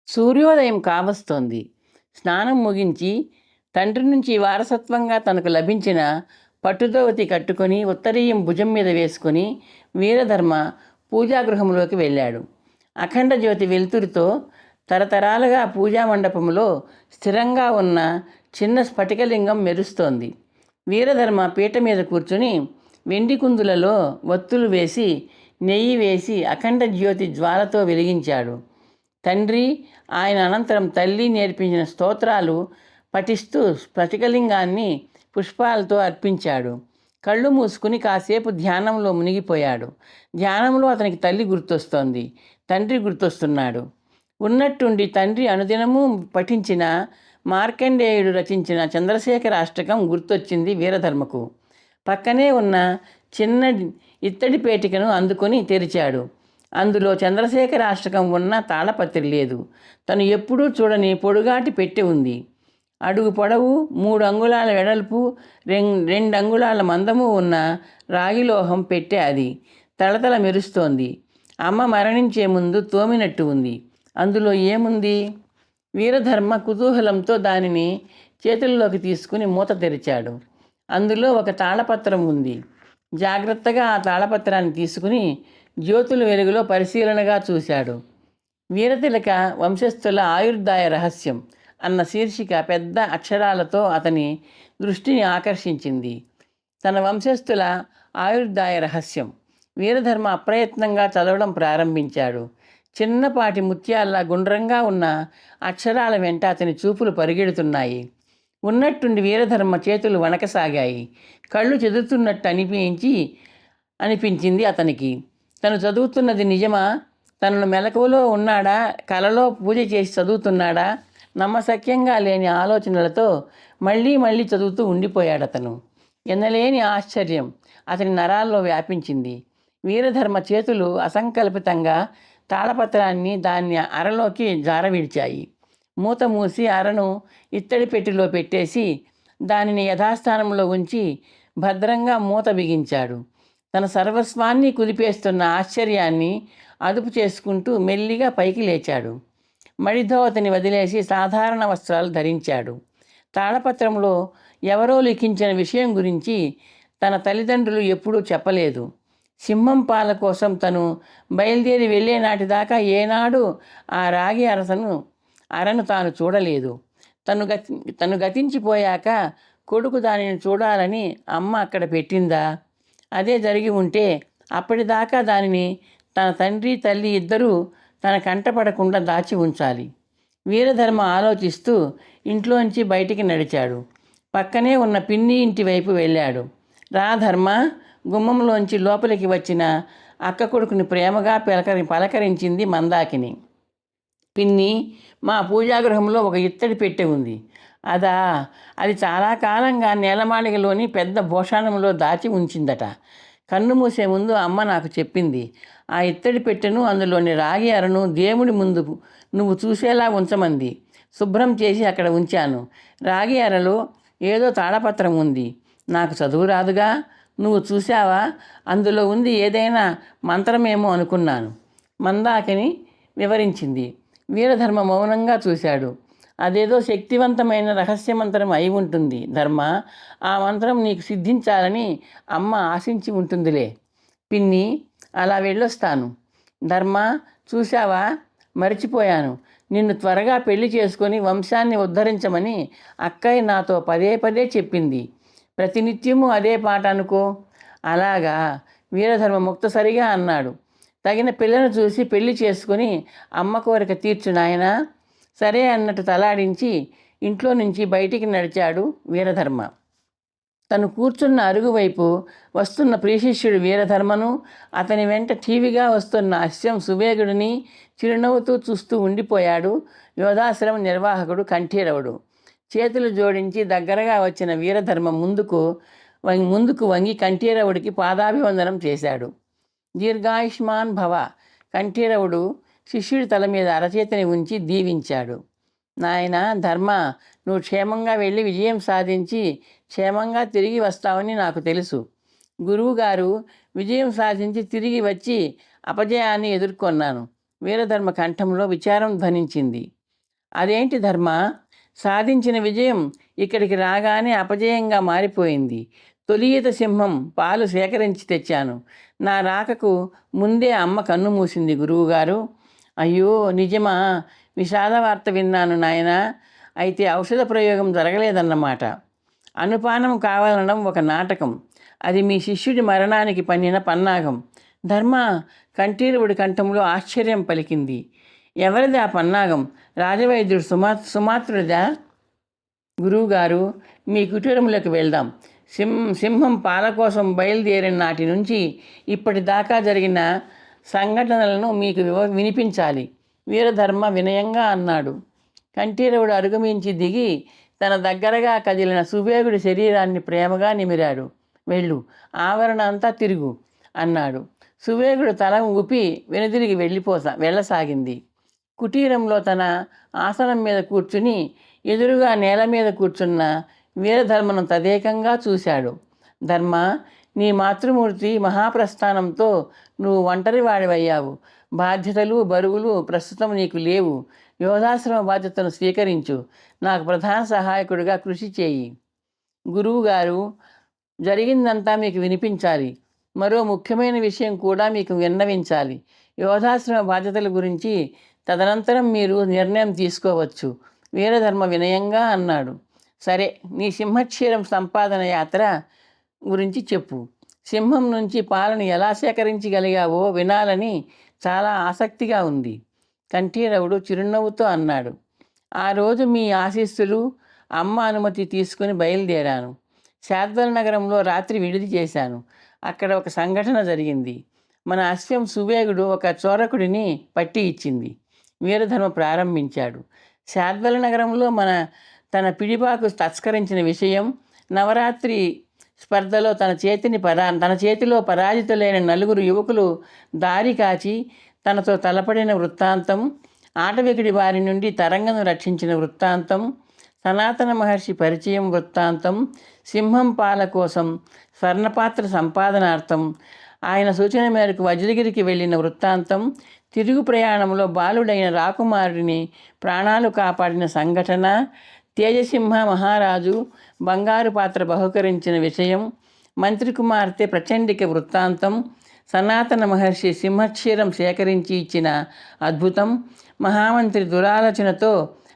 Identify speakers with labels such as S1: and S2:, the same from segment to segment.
S1: సూర్యోదయం కావస్తోంది. స్నానం ముగించి తండ్రి నుంచి వారసత్వంగా తనకు లభించిన పట్టుదోవతి కట్టుకొని ఉత్తరీయం భుజం మీద వేసుకుని వీరధర్మ పూజాగృహంలోకి వెళ్ళాడు. అఖండ జ్యోతి వెలుతురుతో తరతరాలుగా పూజా మండపంలో స్థిరంగా ఉన్న చిన్న స్ఫటికలింగం మెరుస్తోంది. వీరధర్మ పీట మీద కూర్చుని వెండి కుందులలో వత్తులు వేసి నెయ్యి వేసి అఖండ జ్యోతి జ్వాలతో వెలిగించాడు. తండ్రి, ఆయన అనంతరం తల్లి నేర్పించిన స్తోత్రాలు పఠిస్తూ స్ఫటికలింగాన్ని పుష్పాలతో అర్పించాడు. కళ్ళు మూసుకుని కాసేపు ధ్యానంలో మునిగిపోయాడు. ధ్యానంలో అతనికి తల్లి గుర్తొస్తోంది, తండ్రి గుర్తొస్తున్నాడు. ఉన్నట్టుండి తండ్రి అనుదినము పఠించిన మార్కండేయుడు రచించిన చంద్రశేఖర అష్టకం గుర్తొచ్చింది వీరధర్మకు. పక్కనే ఉన్న చిన్న ఇత్తడి పేటికను అందుకొని తెరిచాడు. అందులో చంద్రశేఖర అష్టకం ఉన్న తాళపత్రి లేదు. తను ఎప్పుడూ చూడని పొడుగాటి పెట్టె ఉంది. అడుగు పొడవు, 3 అంగుళాల వెడల్పు, 2 అంగుళాల మందము ఉన్న రాగిలోహం పెట్టె అది. తళతళ మెరుస్తోంది. అమ్మ మరణించే ముందు తోమినట్టు ఉంది. అందులో ఏముంది? వీరధర్మ కుతూహలంతో దానిని చేతుల్లోకి తీసుకుని మూత తెరిచాడు. అందులో ఒక తాళపత్రం ఉంది. జాగ్రత్తగా ఆ తాళపత్రాన్ని తీసుకుని జ్యోతుల వెలుగులో పరిశీలనగా చూశాడు. వీరతిలక వంశస్థుల ఆయుర్దాయ రహస్యం అన్న శీర్షిక పెద్ద అక్షరాలతో అతని దృష్టిని ఆకర్షించింది. తన వంశస్థుల ఆయుర్దాయ రహస్యం. వీరధర్మ అప్రయత్నంగా చదవడం ప్రారంభించాడు. చిన్నపాటి ముత్యాల్లా గుండ్రంగా ఉన్న అక్షరాల వెంట అతని చూపులు పరిగెడుతున్నాయి. ఉన్నట్టుండి వీరధర్మ చేతులు వణకసాగాయి. కళ్ళు చెదురుతున్నట్టు అనిపించింది అతనికి. తను చదువుతున్నది నిజమా? తనను మెలకువలో ఉన్నాడా? కలలో పూజ చేసి చదువుతున్నాడా? నమ్మశక్యంగా లేని ఆలోచనలతో మళ్ళీ మళ్ళీ చదువుతూ ఉండిపోయాడు అతను. ఎనలేని ఆశ్చర్యం అతని నరాల్లో వ్యాపించింది. వీరధర్మ చేతులు అసంకల్పితంగా తాళపత్రాన్ని దాన్ని అరలోకి జారవిడిచాయి. మూత మూసి అరను ఇత్తడి పెట్టెలో పెట్టేసి దానిని యథాస్థానంలో ఉంచి భద్రంగా మూత బిగించాడు. తన సర్వస్వాన్ని కుదిపేస్తున్న ఆశ్చర్యాన్ని అదుపు చేసుకుంటూ మెల్లిగా పైకి లేచాడు. మడిధోవతిని వదిలేసి సాధారణ వస్త్రాలు ధరించాడు. తాళపత్రంలో ఎవరో లిఖించిన విషయం గురించి తన తల్లిదండ్రులు ఎప్పుడూ చెప్పలేదు. సింహం పాల కోసం తను బయలుదేరి వెళ్ళే నాటిదాకా ఏనాడు ఆ రాగి అరను తాను చూడలేదు. తను గతించిపోయాక కొడుకు దానిని చూడాలని అమ్మ అక్కడ పెట్టిందా? అదే జరిగి ఉంటే అప్పటిదాకా దానిని తన తండ్రి తల్లి ఇద్దరూ తన కంటపడకుండా దాచి ఉంచాలి. వీరధర్మ ఆలోచిస్తూ ఇంట్లోంచి బయటికి నడిచాడు. పక్కనే ఉన్న పిన్ని ఇంటి వైపు వెళ్ళాడు. రా ధర్మ. గుమ్మంలోంచి లోపలికి వచ్చిన అక్క కొడుకుని ప్రేమగా పలకరించింది మందాకిని. పిన్ని, మా పూజాగృహంలో ఒక ఇత్తడి పెట్టె ఉంది. అదా? అది చాలా కాలంగా నేలమాళిగలోని పెద్ద భోషాణంలో దాచి ఉంచిందట. కన్ను మూసే ముందు అమ్మ నాకు చెప్పింది. ఆ ఇత్తడి పెట్టెను, అందులోని రాగి అరను దేవుడి ముందు నువ్వు చూసేలా ఉంచమంది. శుభ్రం చేసి అక్కడ ఉంచాను. రాగి అరలో ఏదో తాళపత్రం ఉంది. నాకు చదువు రాదుగా. నువ్వు చూసావా? అందులో ఉంది ఏదైనా మంత్రమేమో అనుకున్నాను, మందాకిని వివరించింది. వీరధర్మ మౌనంగా చూశాడు. అదేదో శక్తివంతమైన రహస్యమంత్రం అయి ఉంటుంది ధర్మ. ఆ మంత్రం నీకు సిద్ధించాలని అమ్మ ఆశించి ఉంటుందిలే. పిన్ని, అలా వెళ్ళొస్తాను. ధర్మ, చూశావా, మర్చిపోయాను. నిన్ను త్వరగా పెళ్లి చేసుకొని వంశాన్ని ఉద్ధరించమని అక్కయ్య నాతో పదే పదే చెప్పింది. ప్రతినిత్యము అదే పాట అనుకో. అలాగా? వీరధర్మ ముక్తసరిగా అన్నాడు. తగిన పిల్లను చూసి పెళ్లి చేసుకుని అమ్మ కోరిక తీర్చు నాయనా. సరే అన్నట్టు తలాడించి ఇంట్లో నుంచి బయటికి నడిచాడు వీరధర్మ. తను కూర్చున్న అరుగు వైపు వస్తున్న ప్రియశిష్యుడు వీరధర్మను, అతని వెంట టీవీగా వస్తున్న అశ్వం సువేగుడిని చిరునవ్వుతూ చూస్తూ ఉండిపోయాడు యోధాశ్రమ నిర్వాహకుడు కంఠీరవుడు. చేతులు జోడించి దగ్గరగా వచ్చిన వీరధర్మ ముందుకు వంగి కంఠీరవుడికి పాదాభివందనం చేశాడు. దీర్ఘాయుష్మాన్ భవ. కంఠీరవుడు శిష్యుడి తల మీద అరచేతిని ఉంచి దీవించాడు. నాయనా ధర్మ, నువ్వు క్షేమంగా వెళ్ళి విజయం సాధించి క్షేమంగా తిరిగి వస్తావని నాకు తెలుసు. గురువుగారు విజయం సాధించి తిరిగి వచ్చి అపజయాన్ని ఎదుర్కొన్నాను. వీరధర్మ కంఠంలో విచారం ధ్వనించింది. అదేంటి ధర్మ, సాధించిన విజయం ఇక్కడికి రాగానే అపజయంగా మారిపోయింది. తొలి ఈత సింహం పాలు సేకరించి తెచ్చాను. నా రాకకు ముందే అమ్మ కన్ను మూసింది గురువుగారు. అయ్యో నిజమా? విషాద వార్త విన్నాను నాయనా. అయితే ఔషధ ప్రయోగం జరగలేదన్నమాట. అనుపానం కావాలనడం ఒక నాటకం. అది మీ శిష్యుడి మరణానికి పన్నిన పన్నాగం. ధర్మ, కంఠీరవుడి కంఠంలో ఆశ్చర్యం పలికింది. ఎవరిది ఆ పన్నాగం? రాజవైద్యుడు సుమాత్రుడిదా? గురువుగారు, మీ కుటీరంలోకి వెళ్దాం. సింహం పాల కోసం బయలుదేరిన నాటి నుంచి ఇప్పటిదాకా జరిగిన సంఘటనలను మీకు వినిపించాలి. వీరధర్మ వినయంగా అన్నాడు. కంఠీరవుడు అరుగమించి దిగి తన దగ్గరగా కదిలిన సువేగుడి శరీరాన్ని ప్రేమగా నిమిరాడు. వెళ్ళు, ఆవరణ అంతా తిరుగు అన్నాడు. సువేగుడు తల ఊపి వెనుదిరిగి వెళ్ళసాగింది. కుటీరంలో తన ఆసనం మీద కూర్చుని ఎదురుగా నేల మీద కూర్చున్న వీరధర్మను తదేకంగా చూశాడు. ధర్మ, నీ మాతృమూర్తి మహాప్రస్థానంతో నువ్వు ఒంటరి వాడివయ్యావు. బాధ్యతలు బరువులు ప్రస్తుతం నీకు లేవు. యోధాశ్రమ బాధ్యతను స్వీకరించు. నాకు ప్రధాన సహాయకుడిగా కృషి చేయి. గురువుగారు, జరిగిందంతా మీకు వినిపించాలి. మరో ముఖ్యమైన విషయం కూడా మీకు విన్నవించాలి. యోధాశ్రమ బాధ్యతల గురించి తదనంతరం మీరు నిర్ణయం తీసుకోవచ్చు. వీరధర్మ వినయంగా అన్నాడు. సరే, నీ సింహక్షీరం సంపాదన యాత్ర గురించి చెప్పు. సింహం నుంచి పాలను ఎలా సేకరించగలిగావో వినాలని చాలా ఆసక్తిగా ఉంది. కంఠీరవుడు చిరునవ్వుతో అన్నాడు. ఆ రోజు మీ ఆశీస్సులు, అమ్మ అనుమతి తీసుకుని బయలుదేరాను. శాద్వల నగరంలో రాత్రి విడిది చేశాను. అక్కడ ఒక సంఘటన జరిగింది. మన అశ్వం సువేగుడు ఒక చోరకుడిని పట్టి ఇచ్చింది. వీరధర్మ ప్రారంభించాడు. శాద్వల నగరంలో తన పిడిపాకు తస్కరించిన విషయం, నవరాత్రి స్పర్ధలో తన చేతిలో పరాజితులైన 4 యువకులు దారి కాచి తనతో తలపడిన వృత్తాంతం, ఆటవికుడి వారి నుండి తరంగను రక్షించిన వృత్తాంతం, సనాతన మహర్షి పరిచయం వృత్తాంతం, సింహం పాల కోసం స్వర్ణపాత్ర సంపాదనార్థం ఆయన సూచన మేరకు వజ్రగిరికి వెళ్ళిన వృత్తాంతం, తిరుగు ప్రయాణంలో బాలుడైన రాకుమారుడిని ప్రాణాలు కాపాడిన సంఘటన, తేజసింహ మహారాజు బంగారు పాత్ర బహుకరించిన విషయం, మంత్రి కుమార్తె ప్రచండిక వృత్తాంతం, సనాతన మహర్షి సింహక్షీరం సేకరించి ఇచ్చిన అద్భుతం, మహామంత్రి దురాలోచనతో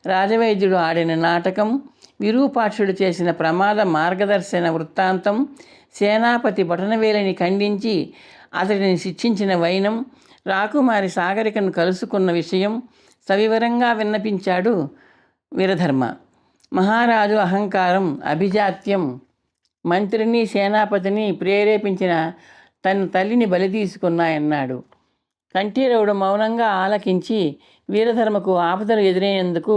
S1: రాజవైద్యుడు ఆడిన నాటకం, విరూపాక్షుడు చేసిన ప్రమాద మార్గదర్శన వృత్తాంతం, సేనాపతి బొటనవేలిని ఖండించి అతడిని శిక్షించిన వైనం, రాకుమారి సాగరికను కలుసుకున్న విషయం సవివరంగా విన్నపించాడు వీరధర్మ. మహారాజు అహంకారం, అభిజాత్యం మంత్రిని సేనాపతిని ప్రేరేపించిన తన తల్లిని బలి తీసుకున్నాయన్నాడు. కంఠీరవుడు మౌనంగా ఆలకించి వీరధర్మకు ఆపదలు ఎదురైనందుకు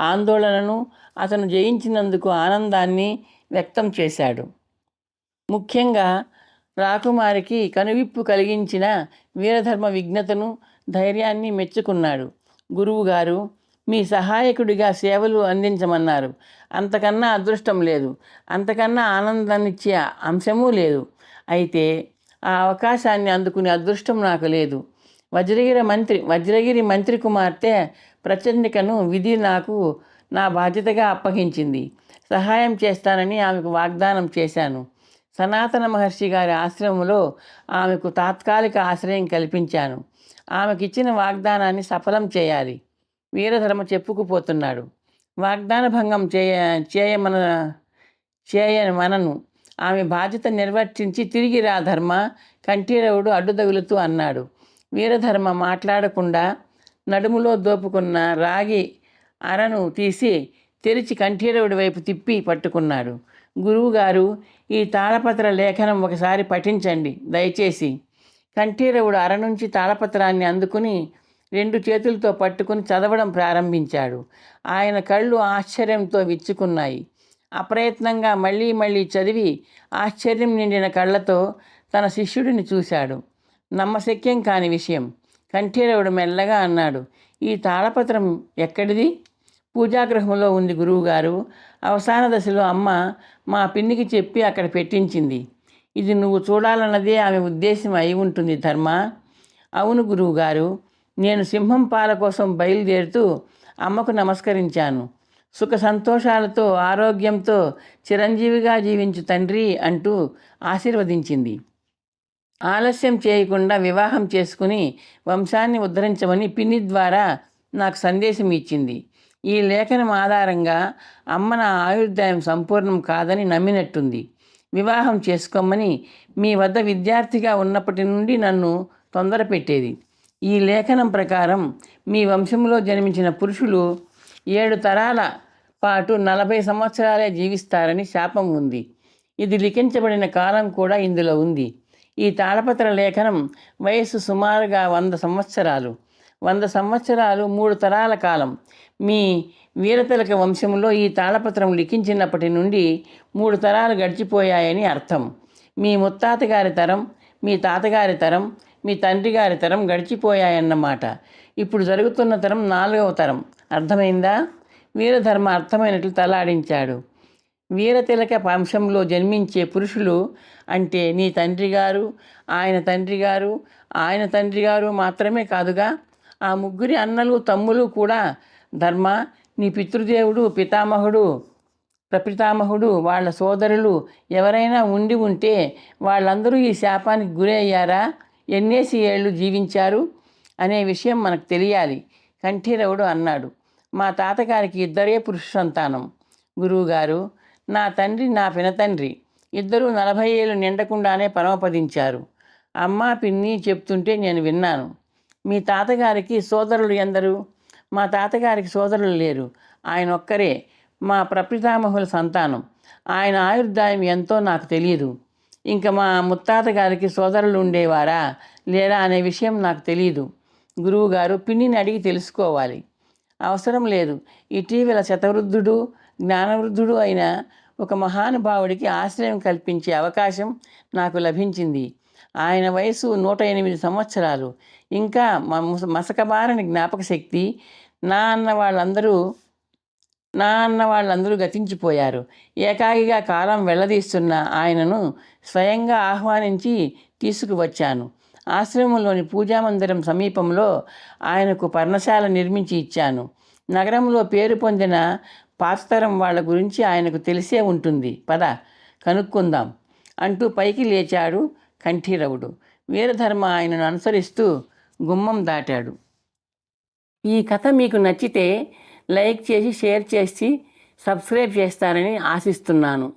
S1: ఆందోళనను, అతను జయించినందుకు ఆనందాన్ని వ్యక్తం చేశాడు. ముఖ్యంగా రాకుమారికి కనువిప్పు కలిగించిన వీరధర్మ విఘ్నతను, ధైర్యాన్ని మెచ్చుకున్నాడు. గురువుగారు, మీ సహాయకుడిగా సేవలు అందించమన్నారు. అంతకన్నా అదృష్టం లేదు, అంతకన్నా ఆనందాన్నిచ్చే అంశమూ లేదు. అయితే ఆ అవకాశాన్ని అందుకునే అదృష్టం నాకు లేదు. వజ్రగిరి మంత్రి కుమార్తె ప్రచండికను విధి నాకు నా బాధ్యతగా అప్పగించింది. సహాయం చేస్తానని ఆమెకు వాగ్దానం చేశాను. సనాతన మహర్షి గారి ఆశ్రమంలో ఆమెకు తాత్కాలిక ఆశ్రయం కల్పించాను. ఆమెకిచ్చిన వాగ్దానాన్ని సఫలం చేయాలి. వీరధర్మ చెప్పుకుపోతున్నాడు. వాగ్దాన భంగం చేయమనను. ఆమె బాధ్యత నిర్వర్తించి తిరిగి రా ధర్మ, కంఠీరవుడు అడ్డుతగులుతూ అన్నాడు. వీరధర్మ మాట్లాడకుండా నడుములో దోపుకున్న రాగి అరను తీసి తెరిచి కంఠీరవుడి వైపు తిప్పి పట్టుకున్నాడు. గురువుగారు, ఈ తాళపత్ర లేఖనం ఒకసారి పఠించండి దయచేసి. కంఠీరవుడు అర నుంచి తాళపత్రాన్ని అందుకుని 2 చేతులతో పట్టుకుని చదవడం ప్రారంభించాడు. ఆయన కళ్ళు ఆశ్చర్యంతో విచ్చుకున్నాయి. అప్రయత్నంగా మళ్ళీ చదివి ఆశ్చర్యం నిండిన కళ్ళతో తన శిష్యుడిని చూశాడు. నమ్మశక్యం కాని విషయం. కంఠీరవుడు మెల్లగా అన్నాడు, ఈ తాళపత్రం ఎక్కడిది? పూజాగృహంలో ఉంది గురువుగారు. అవసాన దశలో అమ్మ మా పిన్నికి చెప్పి అక్కడ పెట్టించింది. ఇది నువ్వు చూడాలన్నదే ఆమె ఉద్దేశం అయి ఉంటుంది ధర్మ. అవును గురువుగారు, నేను సింహం పాల కోసం బయలుదేరుతూ అమ్మకు నమస్కరించాను. సుఖ సంతోషాలతో ఆరోగ్యంతో చిరంజీవిగా జీవించు తండ్రి అంటూ ఆశీర్వదించింది. ఆలస్యం చేయకుండా వివాహం చేసుకుని వంశాన్ని ఉద్ధరించమని పిన్ని ద్వారా నాకు సందేశం ఇచ్చింది. ఈ లేఖనం ఆధారంగా అమ్మ నా ఆయుర్దాయం సంపూర్ణం కాదని నమ్మినట్టుంది. వివాహం చేసుకోమని మీ వద్ద విద్యార్థిగా ఉన్నప్పటి నుండి నన్ను తొందర పెట్టేది. ఈ లేఖనం ప్రకారం మీ వంశంలో జన్మించిన పురుషులు 7 తరాల పాటు 40 సంవత్సరాలే జీవిస్తారని శాపం ఉంది. ఇది లిఖించబడిన కాలం కూడా ఇందులో ఉంది. ఈ తాళపత్ర లేఖనం వయస్సు సుమారుగా 100 సంవత్సరాలు. 100 సంవత్సరాలు 3 తరాల కాలం. మీ వీరతిలక వంశంలో ఈ తాళపత్రం లిఖించినప్పటి నుండి 3 తరాలు గడిచిపోయాయని అర్థం. మీ ముత్తాత గారి తరం, మీ తాతగారి తరం, మీ తండ్రి గారి తరం గడిచిపోయాయన్నమాట. ఇప్పుడు జరుగుతున్న తరం 4వ తరం. అర్థమైందా? వీరధర్మ అర్థమైనట్లు తలాడించాడు. వీరతిలక వంశంలో జన్మించే పురుషులు అంటే నీ తండ్రి గారు, ఆయన తండ్రి గారు, ఆయన తండ్రి గారు మాత్రమే కాదుగా, ఆ ముగ్గురి అన్నలు తమ్ములు కూడా. ధర్మ, నీ పితృదేవుడు, పితామహుడు, ప్రపితామహుడు, వాళ్ళ సోదరులు ఎవరైనా ఉండి ఉంటే వాళ్ళందరూ ఈ శాపానికి గురయ్యారా, ఎన్నేసి ఏళ్ళు జీవించారు అనే విషయం మనకు తెలియాలి, కంఠీరవుడు అన్నాడు. మా తాతగారికి 2 పురుష సంతానం గురువుగారు. నా తండ్రి, నా పినతండ్రి ఇద్దరూ 40 ఏళ్ళు నిండకుండానే పరమపదించారు. అమ్మ, పిన్ని చెప్తుంటే నేను విన్నాను. మీ తాతగారికి సోదరులు ఎందరు? మా తాతగారికి సోదరులు లేరు. ఆయన ఒక్కరే మా ప్రపితామహుల సంతానం. ఆయన ఆయుర్దాయం ఎంతో నాకు తెలియదు. ఇంకా మా ముత్తాత గారికి సోదరులు ఉండేవారా లేరా అనే విషయం నాకు తెలియదు. గురువుగారు, పిన్నిని అడిగి తెలుసుకోవాలి. అవసరం లేదు. ఇటీవల శతవృద్ధుడు, జ్ఞానవృద్ధుడు అయిన ఒక మహానుభావుడికి ఆశ్రయం కల్పించే అవకాశం నాకు లభించింది. ఆయన వయసు 108 సంవత్సరాలు. ఇంకా మసకబారని జ్ఞాపక శక్తి. నా అన్న వాళ్ళందరూ గతించిపోయారు. ఏకాకిగా కాలం వెళ్లదీస్తున్న ఆయనను స్వయంగా ఆహ్వానించి తీసుకువచ్చాను. ఆశ్రమంలోని పూజామందిరం సమీపంలో ఆయనకు పర్ణశాల నిర్మించి ఇచ్చాను. నగరంలో పేరు పొందిన పాతతరం వాళ్ళ గురించి ఆయనకు తెలిసే ఉంటుంది. పద కనుక్కుందాం అంటూ పైకి లేచాడు కంఠీరవుడు. వీరధర్మ ఆయనను అనుసరిస్తూ గుమ్మం దాటాడు. ఈ కథ మీకు నచ్చితే లైక్ చేసి, షేర్ చేసి, సబ్స్క్రైబ్ చేస్తారని ఆశిస్తున్నాను.